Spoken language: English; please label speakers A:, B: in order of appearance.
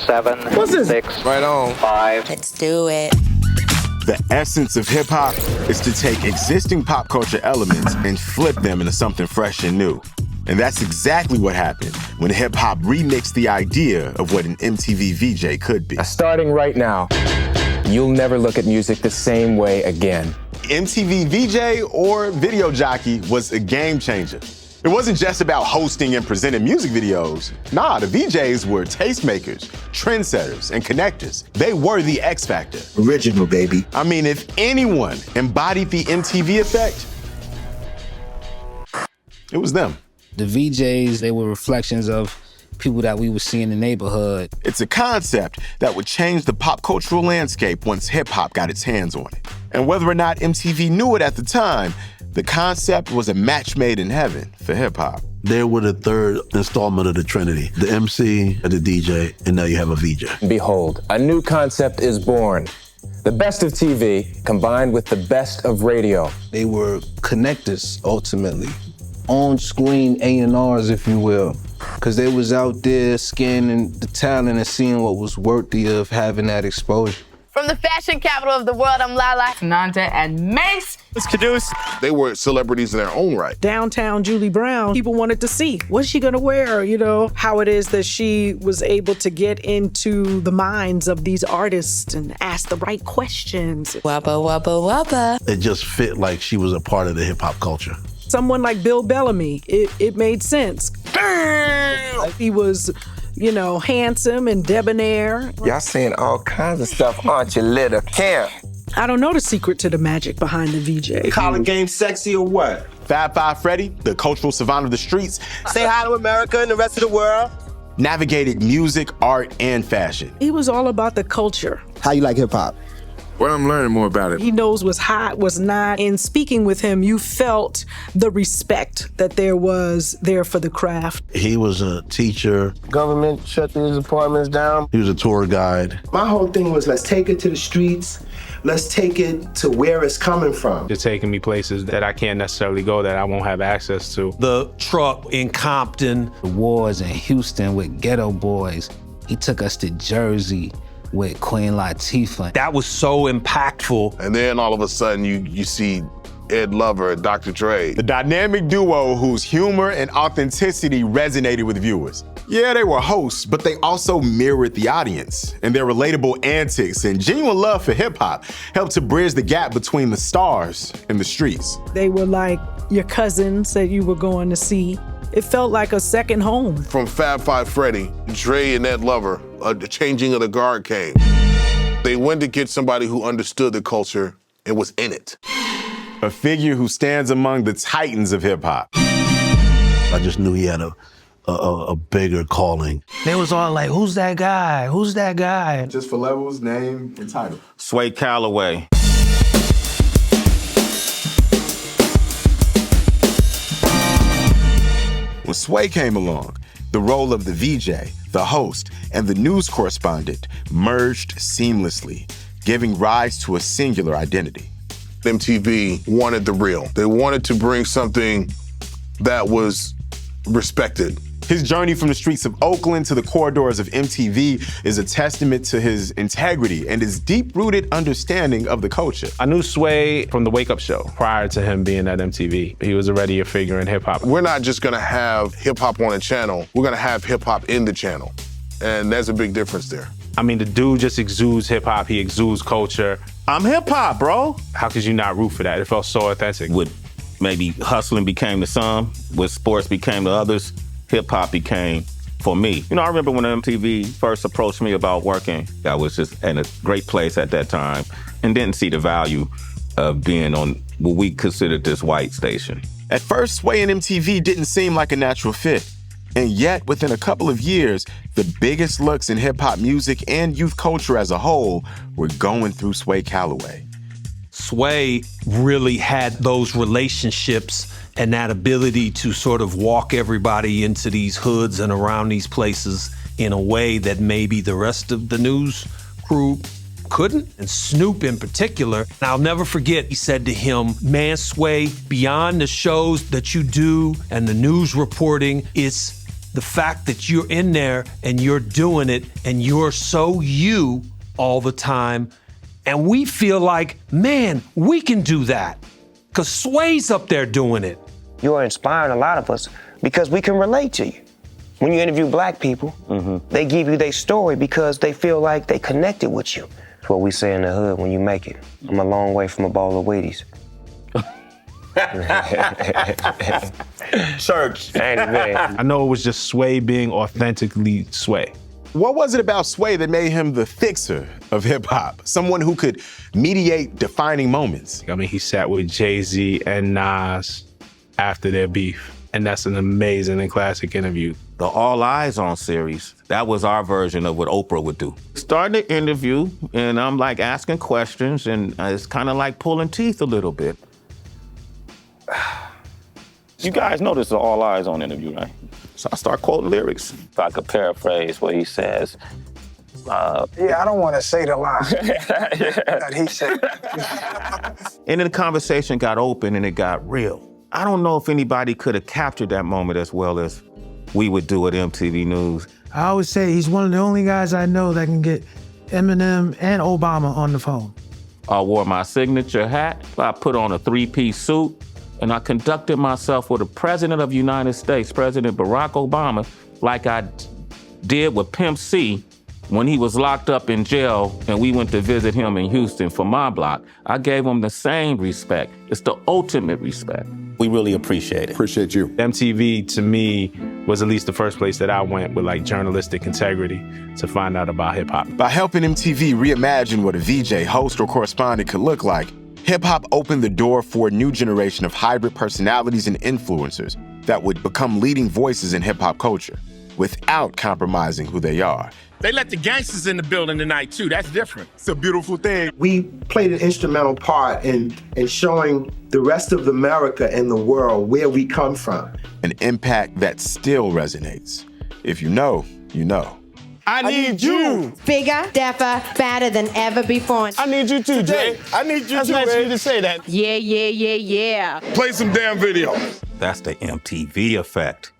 A: 7,
B: What's this?
A: 6,
C: Right on.
A: 5.
D: Let's do it.
E: The essence of hip-hop is to take existing pop culture elements and flip them into something fresh and new. And that's exactly what happened when hip-hop remixed the idea of what an MTV VJ could be.
F: Starting right now, you'll never look at music the same way again.
E: MTV VJ or video jockey was a game changer. It wasn't just about hosting and presenting music videos. Nah, the VJs were tastemakers, trendsetters, and connectors. They were the X factor.
G: Original, baby.
E: I mean, if anyone embodied the MTV effect, it was them.
H: The VJs, they were reflections of people that we would see in the neighborhood.
E: It's a concept that would change the pop cultural landscape once hip-hop got its hands on it. And whether or not MTV knew it at the time, the concept was a match made in heaven for hip-hop.
I: They were the third installment of the Trinity. The MC, the DJ, and now you have a VJ.
F: Behold, a new concept is born. The best of TV combined with the best of radio.
J: They were connectors, ultimately. On-screen A&Rs, if you will. Because they was out there scanning the talent and seeing what was worthy of having that exposure.
K: From the fashion capital of the world, I'm Lala.
L: Nanda and Mace.
C: It's Caduce.
M: They were celebrities in their own right.
B: Downtown Julie Brown, people wanted to see, what's she gonna wear? You know, how it is that she was able to get into the minds of these artists and ask the right questions.
D: Wubba, wubba, wubba.
I: It just fit like she was a part of the hip-hop culture.
B: Someone like Bill Bellamy, it made sense. He was, you know, handsome and debonair.
C: Y'all seeing all kinds of stuff, aren't you, little camp?
B: I don't know the secret to the magic behind the VJ.
G: College game sexy or what?
E: Fab Five Freddy, the cultural savant of the streets,
G: Say hi to America and the rest of the world.
E: navigated music, art, and fashion.
B: He was all about the culture.
G: How you like hip hop?
C: Well, I'm learning more about it.
B: He knows what's hot, what's not. In speaking with him, you felt the respect that there was there for the craft.
I: He was a teacher.
G: Government shut these apartments down.
I: He was a tour guide.
G: My whole thing was let's take it to the streets. Let's take it to where it's coming from.
N: You're taking me places that I can't necessarily go, that I won't have access to.
O: The truck in Compton.
H: The wars in Houston with Ghetto Boys. He took us to Jersey with Queen Latifah.
O: That was so impactful.
M: And then all of a sudden you see Ed Lover and Dr. Dre.
E: The dynamic duo whose humor and authenticity resonated with viewers. Yeah, they were hosts, but they also mirrored the audience, and their relatable antics and genuine love for hip-hop helped to bridge the gap between the stars and the streets.
B: They were like your cousins that you were going to see. It felt like a second home.
M: From Fab Five Freddy, Dre and Ed Lover, the changing of the guard came. They went to get somebody who understood the culture and was in it.
E: A figure who stands among the titans of hip-hop.
I: I just knew he had a bigger calling.
H: They was all like, who's that guy? Who's that guy?
E: Just for levels, name, and title.
P: Sway Calloway.
E: When Sway came along, the role of the VJ, the host, and the news correspondent merged seamlessly, giving rise to a singular identity.
M: MTV wanted the real. They wanted to bring something that was respected.
E: His journey from the streets of Oakland to the corridors of MTV is a testament to his integrity and his deep-rooted understanding of the culture.
N: I knew Sway from the Wake Up Show prior to him being at MTV. He was already a figure in hip-hop.
M: We're not just gonna have hip-hop on a channel, we're gonna have hip-hop in the channel. And there's a big difference there.
N: I mean, the dude just exudes hip-hop, he exudes culture.
P: I'm hip-hop, bro.
N: How could you not root for that? It felt so authentic.
P: With maybe hustling became to some, with sports became to others, hip-hop became for me. You know, I remember when MTV first approached me about working, I was just in a great place at that time and didn't see the value of being on what we considered this white station.
E: At first, Sway and MTV didn't seem like a natural fit. And yet, within a couple of years, the biggest looks in hip-hop music and youth culture as a whole were going through Sway Calloway.
O: Sway really had those relationships and that ability to sort of walk everybody into these hoods and around these places in a way that maybe the rest of the news crew couldn't. And Snoop in particular, I'll never forget, he said to him, man, Sway, beyond the shows that you do and the news reporting, it's the fact that you're in there and you're doing it and you're so you all the time. And we feel like, man, we can do that. Because Sway's up there doing it.
A: You are inspiring a lot of us because we can relate to you. When you interview black people, they give you their story because they feel like they connected with you. That's what we say in the hood when you make it. I'm a long way from a ball of Wheaties.
C: Church.
N: I know it was just Sway being authentically Sway.
E: What was it about Sway that made him the fixer of hip hop? Someone who could mediate defining moments.
N: I mean, he sat with Jay-Z and Nas after their beef. And that's an amazing and classic interview.
P: The All Eyes On series, that was our version of what Oprah would do. Starting the interview, and I'm like asking questions, and it's kind of like pulling teeth a little bit.
L: You guys know this is an All Eyes On interview, right?
P: So I start quoting lyrics.
L: If I could paraphrase what he says.
Q: I don't want to say the line that he said.
P: And then the conversation got open and it got real. I don't know if anybody could have captured that moment as well as we would do at MTV News.
R: I always say he's one of the only guys I know that can get Eminem and Obama on the phone.
P: I wore my signature hat, I put on a three-piece suit, and I conducted myself with the President of the United States, President Barack Obama, like I did with Pimp C when he was locked up in jail and we went to visit him in Houston for my block. I gave him the same respect. It's the ultimate respect.
L: We really appreciate it.
E: Appreciate you.
N: MTV, to me, was at least the first place that I went with like journalistic integrity to find out about hip hop.
E: By helping MTV reimagine what a VJ, host, or correspondent could look like, hip hop opened the door for a new generation of hybrid personalities and influencers that would become leading voices in hip hop culture without compromising who they are.
C: They let the gangsters in the building tonight, too. That's different.
E: It's a beautiful thing.
G: We played an instrumental part in showing the rest of America and the world where we come from.
E: An impact that still resonates. If you know, you know.
C: I need you.
S: Bigger, dapper, fatter than ever before.
C: I need you too, Jay. I need you too,
L: nice of
C: man.
L: you to say that.
S: Yeah.
C: Play some damn video.
O: That's the MTV effect.